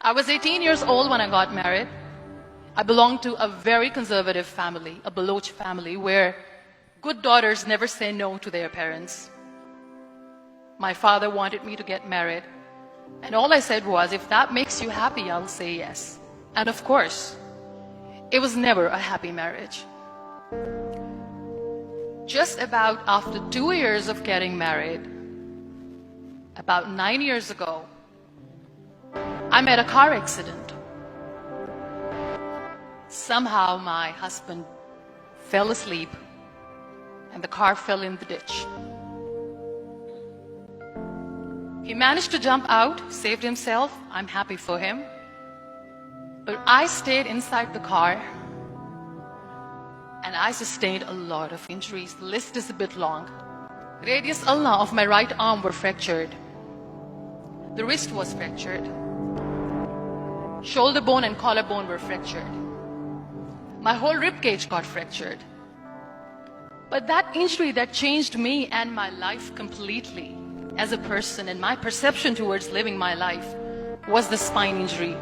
I was 18 years old when I got married. I belonged to a very conservative family, a Baloch family, where good daughters never say no to their parents. My father wanted me to get married, and all I said was, if that makes you happy, I'll say yes. And of course, it was never a happy marriage. Just about after 2 years of getting married, about 9 years ago, I met a car accident. Somehow my husband fell asleep and the car fell in the ditch. He managed to jump out, saved himself. I'm happy for him. But I stayed inside the car and I sustained a lot of injuries. The list is a bit long. Radius ulna of my right arm were fractured. The wrist was fractured. Shoulder bone and collarbone were fractured. My whole rib cage got fractured. But that injury that changed me and my life completely as a person and my perception towards living my life was the spine injury.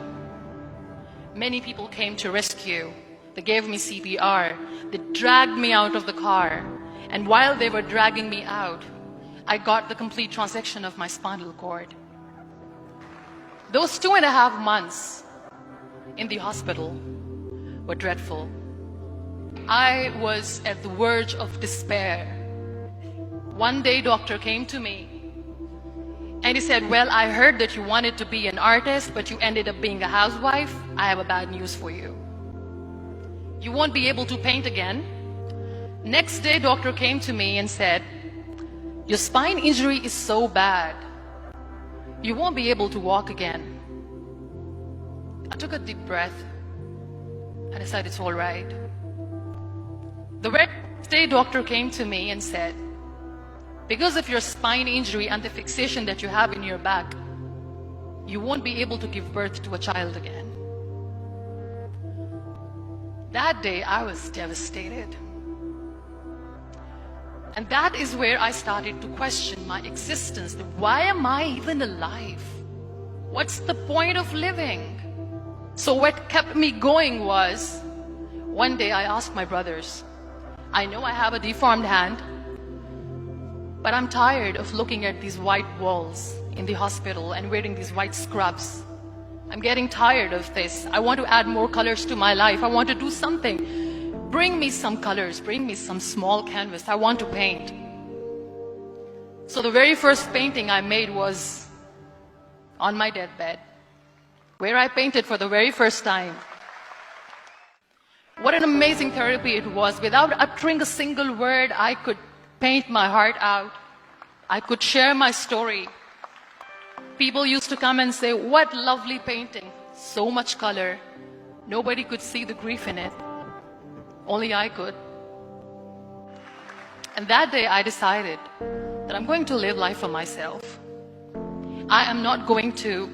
Many people came to rescue. They gave me CPR. They dragged me out of the car. And while they were dragging me out, I got the complete transection of my spinal cord. Those 2.5 months in the hospital were dreadful. I was at the verge of despair. One day, doctor came to me and he said, well, I heard that you wanted to be an artist, but you ended up being a housewife. I have a bad news for you. You won't be able to paint again. Next day, doctor came to me and said, your spine injury is so bad, you won't be able to walk again. I took a deep breath and I said, it's all right. The very next day, doctor came to me and said, because of your spine injury and the fixation that you have in your back, you won't be able to give birth to a child again. That day, I was devastated. And that is where I started to question my existence. Why am I even alive? What's the point of living? So what kept me going was, one day I asked my brothers, I know I have a deformed hand, but I'm tired of looking at these white walls in the hospital and wearing these white scrubs. I'm getting tired of this. I want to add more colors to my life. I want to do something. Bring me some colors. Bring me some small canvas. I want to paint. So the very first painting I made was on my deathbed, where I painted for the very first time. What an amazing therapy it was. Without uttering a single word, I could paint my heart out. I could share my story. People used to come and say, what lovely painting, so much color. Nobody could see the grief in it. Only I could. And that day I decided that I'm going to live life for myself. I am not going to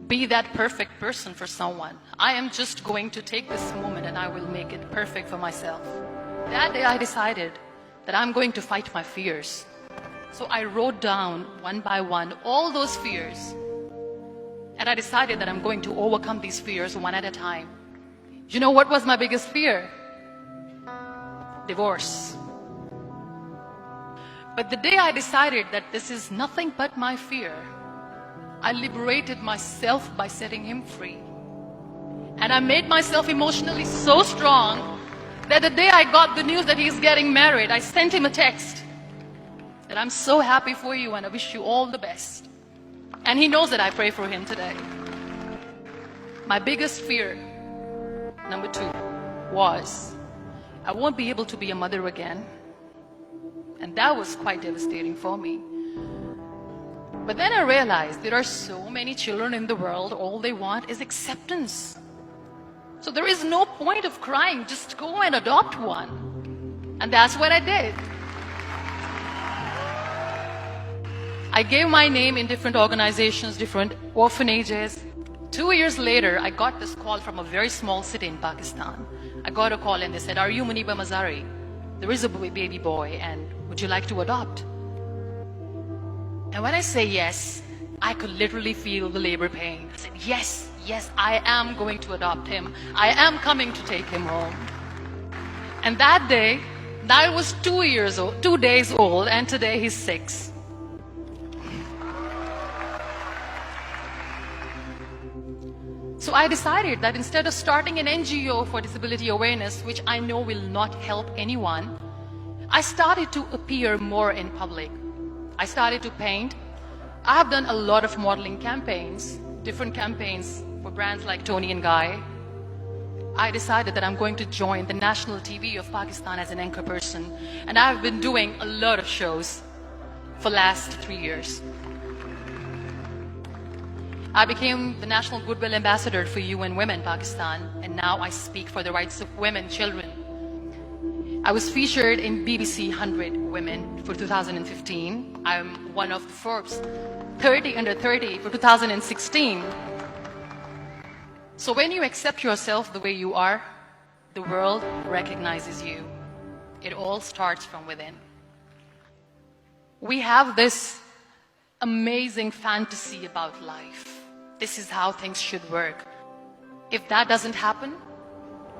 be that perfect person for someone. I am just going to take this moment and I will make it perfect for myself. That day I decided that I'm going to fight my fears. So I wrote down one by one all those fears. And I decided that I'm going to overcome these fears one at a time. You know what was my biggest fear? Divorce. But the day I decided that this is nothing but my fear, I liberated myself by setting him free. And I made myself emotionally so strong that the day I got the news that he's getting married, I sent him a text that I'm so happy for you and I wish you all the best. And he knows that I pray for him today. My biggest fear, number 2, was I won't be able to be a mother again. And that was quite devastating for me. But then I realized there are so many children in the world, all they want is acceptance. So there is no point of crying, just go and adopt one. And that's what I did. I gave my name in different organizations, different orphanages. 2 years later, I got this call from a very small city in Pakistan. I got a call and they said, are you Muniba Mazari? There is a baby boy and would you like to adopt? And when I say yes, I could literally feel the labor pain. I said, yes, yes, I am going to adopt him. I am coming to take him home. And that day, Niall was 2 days old, and today he's 6. So I decided that instead of starting an NGO for disability awareness, which I know will not help anyone, I started to appear more in public. I started to paint. I have done a lot of modeling campaigns, different campaigns for brands like Tony and Guy. I decided that I'm going to join the national TV of Pakistan as an anchor person, and I've been doing a lot of shows for the last 3 years. I became the National Goodwill Ambassador for UN Women Pakistan, and now I speak for the rights of women, children. I was featured in BBC 100 Women for 2015. I'm one of the Forbes 30 under 30 for 2016. So when you accept yourself the way you are, the world recognizes you. It all starts from within. We have this amazing fantasy about life. This is how things should work. If that doesn't happen,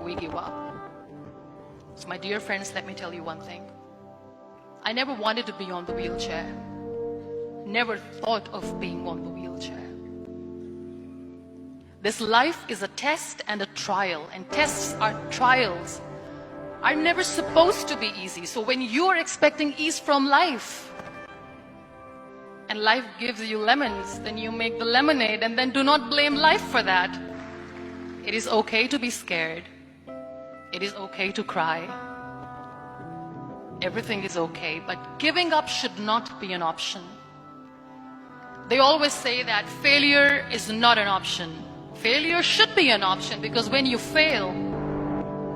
we give up. So my dear friends, let me tell you one thing. I never wanted to be on the wheelchair. Never thought of being on the wheelchair. This life is a test and a trial, and tests are trials are never supposed to be easy. So when you are expecting ease from life, and life gives you lemons, then you make the lemonade, and then do not blame life for that. It is okay to be scared. It is okay to cry. Everything is okay, but giving up should not be an option. They always say that failure is not an option. Failure should be an option, because when you fail,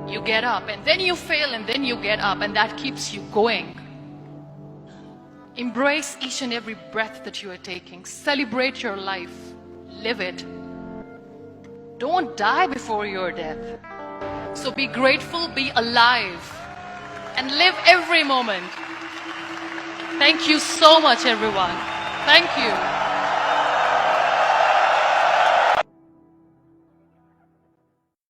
you get up, and then you fail, and then you get up, and that keeps you going. Embrace each and every breath that you are taking. Celebrate your life. Live it. Don't die before your death. So be grateful, be alive, and live every moment. Thank you so much, everyone. Thank you.